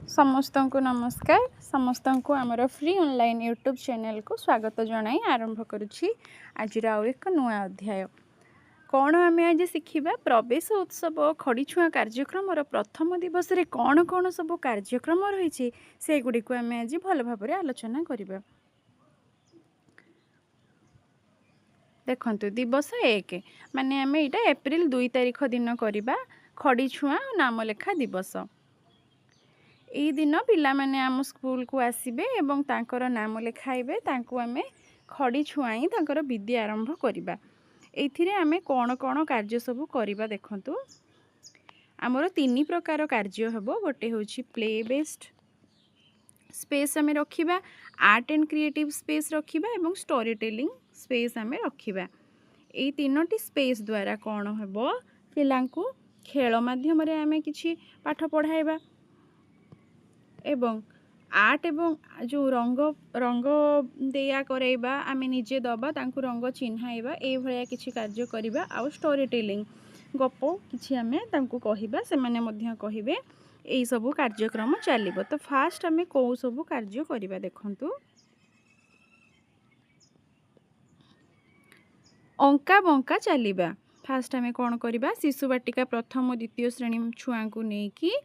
समस्त को नमस्कार। समस्त को आमर फ्री ऑनलाइन यूट्यूब चैनल को स्वागत जनाई आरंभ करुच्ची आज आउ एक नुआ अध्याय। कौन आम आज शिखा प्रवेश उत्सव खड़ीछुआ कार्यक्रम प्रथम दिवस रे कौन कौन सब कार्यक्रम रही से गुड़ी को आम आज भल भाव आलोचना करबा। देखंतु दिवस 1 माने आम यहाँ एप्रिल 2 तारिख दिन करवा खड़ीछुआ नाम लेखा दिवस। यही दिन पिला माने आम स्कूल को आसबे एवं तांकर नाम लिखाइबे तांको आमे खड़ी छुआई तांकर विद्या आरंभ करिबा। एथिरे आमे कौन कौन कार्य सब करिबा देखंतु। आमर 3 प्रकार कार्य हेबो। गोटे होची प्ले बेस्ड स्पेस आमे रखिबा, आर्ट एंड क्रिएटिव स्पेस रखिबा एवं स्टोरी टेलिंग स्पेस आमे रखिबा। एई तीनोटी स्पेस द्वारा कौन हेबो पिलांकु खेल माध्यम रे आमे किछि पाठ पढ़ाइबा एवं आर्ट एवं जो रंग रंग देया करैबा आमे निजे दबा तांकु रंग चिन्हाइबा ए भलिया किछि कार्य करिबा। आ स्टोरी टेलिंग गप किछि आमे तांकु कहिबा से माने मध्य कहिबे। एई सब कार्यक्रम चलिबो। तो फास्ट आमे को सब कार्य करिबा देखंतु। अंका बंका चलिबा। फास्ट आमे कोन करिबा शिशु बाटिका प्रथम द्वितीय श्रेणी छुआंकु नेकी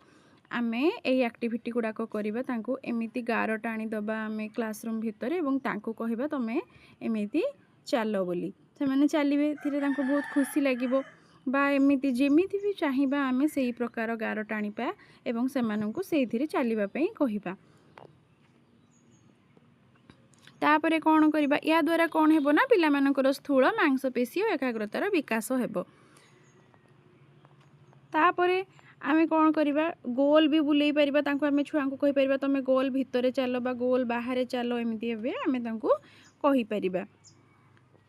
आमे ए एक्टिविटी गुड़ाक करवा तांको एमिति गार टाणी दबा आमे क्लासरूम भितर एवं तांको कहबा तमे एमिति चलो बोली से माने चलिबे। थिरे तांको बहुत खुशी लागिबो बा एमिति जेमिति भी चाहिबा आमे सेही प्रकार गार टाणीपा एवं सेमानंकु सेहिथिरे चलिबा पई कहिबा। तापरे कोन करिबा या द्वारा कोन हेबो ना पिला मानकर स्थूल मांसपेशी और एकाग्रतार विकास हेबो। तापरे आमे कौन करिबा गोल भी बुलेई परिबा तांको आमे छुआ को कहि परिबा तमे गोल भितरे चलो बा गोल बाहरे चलो एमिति हेबे आमे तांको कहि परिबा।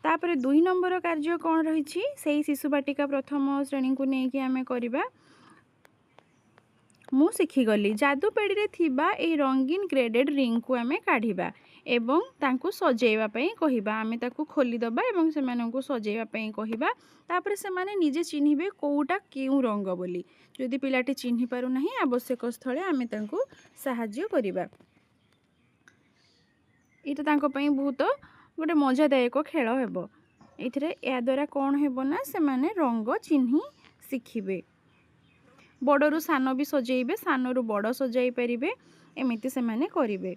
तापरे 2 नंबर कार्य कौन रहिछि सेही शिशु बाटिका प्रथम श्रेणी को नेकी आमे करिबा। मु शिखी गली जादू पेड़ी रे थिबा ए रंगीन ग्रेडेड रिंग को आमे काढिबा एवं तांको सजेइबा पई कहिबा। आमे ताको खोली दबा एवं सेमानंको सजेइबा पई कहिबा। तापरे सेमाने निजे चिन्हिबे कोउटा केउ रंग बोली। जदि पिलाटी चिन्हि पारु नाही आवश्यक स्थले आमे तांको सहाय्य करिबा। एटा तांको पई बहुत गोटे मजादायक खेल हेबो। एथिरे या द्वारा कोन हेबो ना सेमाने रंग चिन्हि शिखिबे। बड़रू सान भी सजेइबे, सानरू बड़ सजाई परिबे एमिति सेमाने करिबे।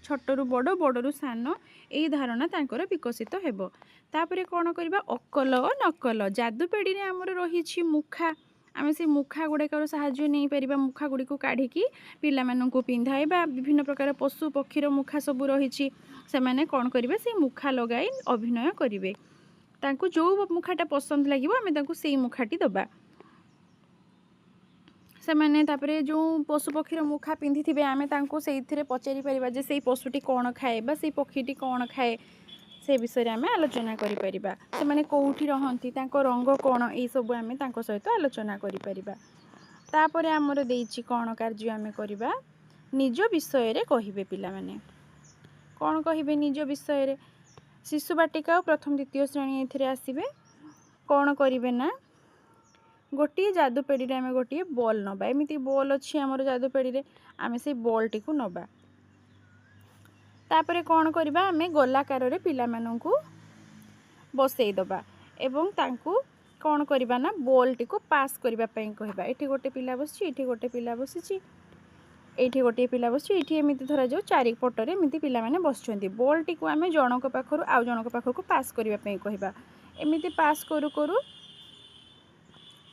छोटरू बड़ बड़रू सान एई धारणा तांकर विकसित हेबो। तापरे कोन करिबा अकल नकल जादू पेड़ी रे हमर रहिछि मुखा। आमे से मुखा गुड़ाकर साहाय्य नहीं पारिबा। मुखा गुड़ी को काढ़िकी पिला माननकु पिंधाइबा। विभिन्न प्रकार पशु पक्षीर मुखा सब रहिछि सेमाने कोन करिबे से मुखा लगाई अभिनय करिबे। तांकु जो मुखाटा पसंद लागिबो आमे तांकु सेई मुखाटी दबा। सेमाने तापरे जो पशु पक्षीर मुखा पिंधि थिबे आमे तांकु सेइथिरे पचारि परिबा जे सेई पशुटी कोन खाए बा सेई पक्षीटी कोन खाए से विषय आमे आलोचना करि परिबा। से माने कोउठी रहंती तांको रंग कोन एई सब आमे तांको सहित आलोचना करि परिबा। तापरे हमर देइछि कोन कार्य आमे करिबा निज विषय रे कहिबे। पिला माने कोन कहिबे निज विषय रे शिशु बाटिका प्रथम द्वितीय श्रेणी एथिरे आसीबे। कोन करिबे ना गोटी जादू पेड़ी रे आमे गोटी बॉल नबा। एमिति बॉल अछि हमर जादू पेड़ी रे आमे से बॉल टी को नबा। तापरे कोन करिबा आमे गोलाकार रे पिला माननकु बसेई दबा एवं तांकु कोन करिबा ना बॉल टी को पास करिबा पई कहबा। एठी गोटे पिला बसछि, एठी गोटे पिला बसिछि, एठी गोटे पिला बसछि, एठी एमिति धरा जाऊ चारि पट रे एमिति पिला माने बसछन्ती। बॉल टी को आमे जनक पाखरु आ जनक पाखकु पास करिबा पई कहबा। एमिति पास करू करू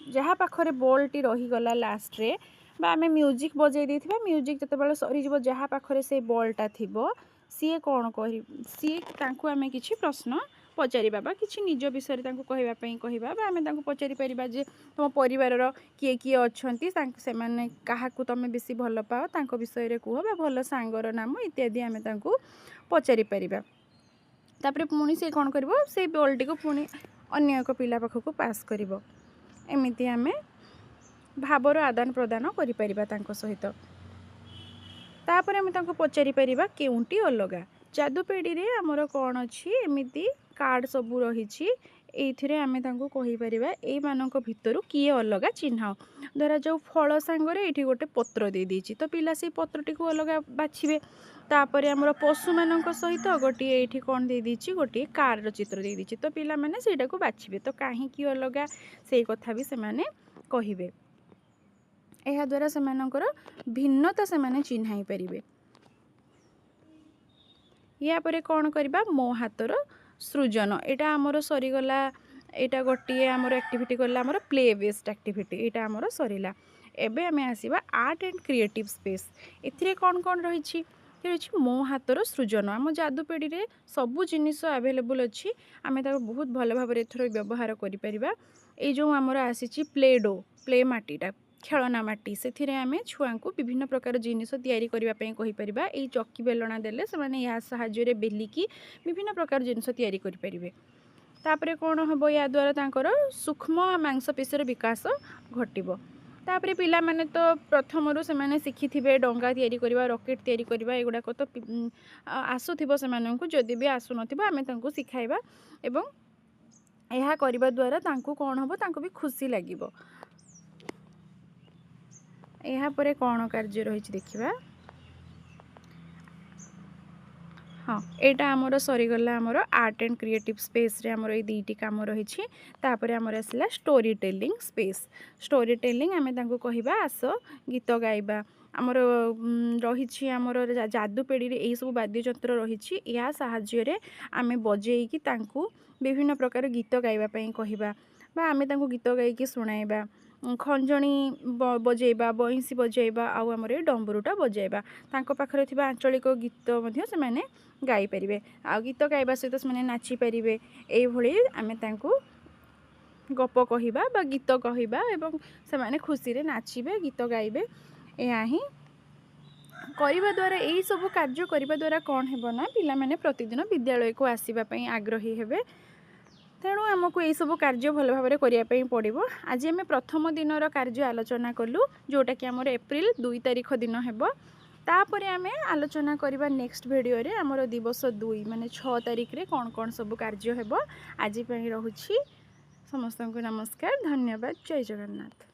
जहाँ पाखरे बॉल टी रही गला लास्ट रे बा आमे म्यूजिक बजाई देथिबा। म्यूजिक जते बेले सरी जिवो जहाँ पाखरे से बॉल टा थिबो सीए कोन कहि सीए तांकु आमे किछि प्रश्न पचारिबा बा किछि निज विषय रे तांकु कहबा पई कहबा बा आमे तांकु पचारि परिबा जे तुम परिवार रो किए किए अछंती तांकु से माने काहाकु तमे बेसी भल पाओ तांको विषय रे कुह बा भल सांगर नाम इत्यादि आमे तांकु पचारि परिबा। तापरे पुणी से कोन करबो से बॉल टी को पुणी अन्य एक पिला पाखकु पास करबो। एमिति आमे भावर आदान प्रदान करि परिबा तांको सहित। तापरे आमे तांको पचारि परिबा केउंटी अलगा। जादू पेड़ी रे हमर कोन अछि एमिति कार्ड सब रहिछि ଏଇଥିରେ ଆମେ ତାଙ୍କୁ କହିପାରିବା ଏଇମାନଙ୍କ ଭିତରୁ କିଏ ଅଲଗା ଚିହ୍ନାଅ। ଧରାଯାଉ ଫଳ ସାଙ୍ଗରେ ଏଇଠି ଗୋଟେ ପତ୍ର ଦେଇଦେଇଛି, ତ ପିଲା ସେଇ ପତ୍ରଟିକୁ ଅଲଗା ବାଛିବେ। ତାପରେ ଆମର ପଶୁମାନଙ୍କ ସହିତ ଗୋଟିଏ ଏଇଠି କ'ଣ ଦେଇଦେଇଛି, ଗୋଟିଏ କାର୍ର ଚିତ୍ର ଦେଇଦେଇଛି, ତ ପିଲାମାନେ ସେଇଟାକୁ ବାଛିବେ। ତ କାହିଁକି ଅଲଗା ସେଇ କଥା ବି ସେମାନେ କହିବେ। ଏହାଦ୍ୱାରା ସେମାନଙ୍କର ଭିନ୍ନତା ସେମାନେ ଚିହ୍ନାଇ ପାରିବେ। ୟା ପରେ କ'ଣ କରିବା, ମୋ ହାତର ସୃଜନ। ଏଇଟା ଆମର ସରିଗଲା। ଏଇଟା ଗୋଟିଏ ଆମର ଆକ୍ଟିଭିଟି ଗଲା, ଆମର ପ୍ଲେ ବେସ୍ଡ ଆକ୍ଟିଭିଟି, ଏଇଟା ଆମର ସରିଲା। ଏବେ ଆମେ ଆସିବା ଆର୍ଟ ଆଣ୍ଡ କ୍ରିଏଟିଭ୍ ସ୍ପେସ୍। ଏଥିରେ କ'ଣ କ'ଣ ରହିଛି, ରହିଛି ମୋ ହାତର ସୃଜନ। ଆମ ଯାଦୁପେଡ଼ିରେ ସବୁ ଜିନିଷ ଆଭେଲେବୁଲ୍ ଅଛି, ଆମେ ତାକୁ ବହୁତ ଭଲ ଭାବରେ ଏଥର ବ୍ୟବହାର କରିପାରିବା। ଏଇ ଯେଉଁ ଆମର ଆସିଛି ପ୍ଲେ ଡୋ, ପ୍ଲେ ମାଟିଟା, ଖେଳନା ମାଟି, ସେଥିରେ ଆମେ ଛୁଆଙ୍କୁ ବିଭିନ୍ନ ପ୍ରକାର ଜିନିଷ ତିଆରି କରିବା ପାଇଁ କହିପାରିବା। ଏଇ ଚକି ବେଲଣା ଦେଲେ ସେମାନେ ଏହା ସାହାଯ୍ୟରେ ବେଲିକି ବିଭିନ୍ନ ପ୍ରକାର ଜିନିଷ ତିଆରି କରିପାରିବେ। ତାପରେ କ'ଣ ହେବ, ୟା ଦ୍ୱାରା ତାଙ୍କର ସୂକ୍ଷ୍ମ ମାଂସପେଶୀର ବିକାଶ ଘଟିବ। ତାପରେ ପିଲାମାନେ ତ ପ୍ରଥମରୁ ସେମାନେ ଶିଖିଥିବେ ଡଙ୍ଗା ତିଆରି କରିବା, ରକେଟ୍ ତିଆରି କରିବା, ଏଗୁଡ଼ାକ ତ ଆସୁଥିବ ସେମାନଙ୍କୁ। ଯଦି ବି ଆସୁନଥିବ ଆମେ ତାଙ୍କୁ ଶିଖାଇବା ଏବଂ ଏହା କରିବା ଦ୍ୱାରା ତାଙ୍କୁ କ'ଣ ହେବ, ତାଙ୍କୁ ବି ଖୁସି ଲାଗିବ। ଏହାପରେ କ'ଣ କାର୍ଯ୍ୟ ରହିଛି ଦେଖିବା। ହଁ, ଏଇଟା ଆମର ସରିଗଲା ଆମର ଆର୍ଟ ଆଣ୍ଡ କ୍ରିଏଟିଭ୍ ସ୍ପେସ୍ରେ ଆମର ଏଇ ଦୁଇଟି କାମ ରହିଛି। ତାପରେ ଆମର ଆସିଲା story telling space. Story telling ଆମେ ତାଙ୍କୁ କହିବା ଆସ ଗୀତ ଗାଇବା। ଆମର ରହିଛି ଆମର ଯାଦୁପେଡ଼ିରେ ଏଇସବୁ ବାଦ୍ୟଯନ୍ତ୍ର ରହିଛି, ଏହା ସାହାଯ୍ୟରେ ଆମେ ବଜେଇକି ତାଙ୍କୁ ବିଭିନ୍ନ ପ୍ରକାର ଗୀତ ଗାଇବା ପାଇଁ କହିବା, ବା ଆମେ ତାଙ୍କୁ ଗୀତ ଗାଇକି ଶୁଣାଇବା। ଖଞ୍ଜଣି ବଜେଇବା, ବଇଁଶୀ ବଜେଇବା, ଆଉ ଆମର ଏ ଡମ୍ବରୁଟା ବଜେଇବା। ତାଙ୍କ ପାଖରେ ଥିବା ଆଞ୍ଚଳିକ ଗୀତ ମଧ୍ୟ ସେମାନେ ଗାଇପାରିବେ। ଆଉ ଗୀତ ଗାଇବା ସହିତ ସେମାନେ ନାଚିପାରିବେ। ଏଇଭଳି ଆମେ ତାଙ୍କୁ ଗପ କହିବା ବା ଗୀତ କହିବା ଏବଂ ସେମାନେ ଖୁସିରେ ନାଚିବେ, ଗୀତ ଗାଇବେ। ଏହା ହିଁ କରିବା ଦ୍ୱାରା, ଏଇସବୁ କାର୍ଯ୍ୟ କରିବା ଦ୍ୱାରା କ'ଣ ହେବ ନା, ପିଲାମାନେ ପ୍ରତିଦିନ ବିଦ୍ୟାଳୟକୁ ଆସିବା ପାଇଁ ଆଗ୍ରହୀ ହେବେ। ତେଣୁ ଆମକୁ ଏଇସବୁ କାର୍ଯ୍ୟ ଭଲ ଭାବରେ କରିବା ପାଇଁ ପଡ଼ିବ। ଆଜି ଆମେ ପ୍ରଥମ ଦିନର କାର୍ଯ୍ୟ ଆଲୋଚନା କଲୁ, ଯେଉଁଟାକି ଆମର ଏପ୍ରିଲ 2 ତାରିଖ ଦିନ ହେବ। ତାପରେ ଆମେ ଆଲୋଚନା କରିବା ନେକ୍ସଟ ଭିଡ଼ିଓରେ ଆମର ଦିବସ 2 ମାନେ 6 ତାରିଖରେ କ'ଣ କ'ଣ ସବୁ କାର୍ଯ୍ୟ ହେବ। ଆଜି ପାଇଁ ରହୁଛି। ସମସ୍ତଙ୍କୁ ନମସ୍କାର, ଧନ୍ୟବାଦ, ଜୟ ଜଗନ୍ନାଥ।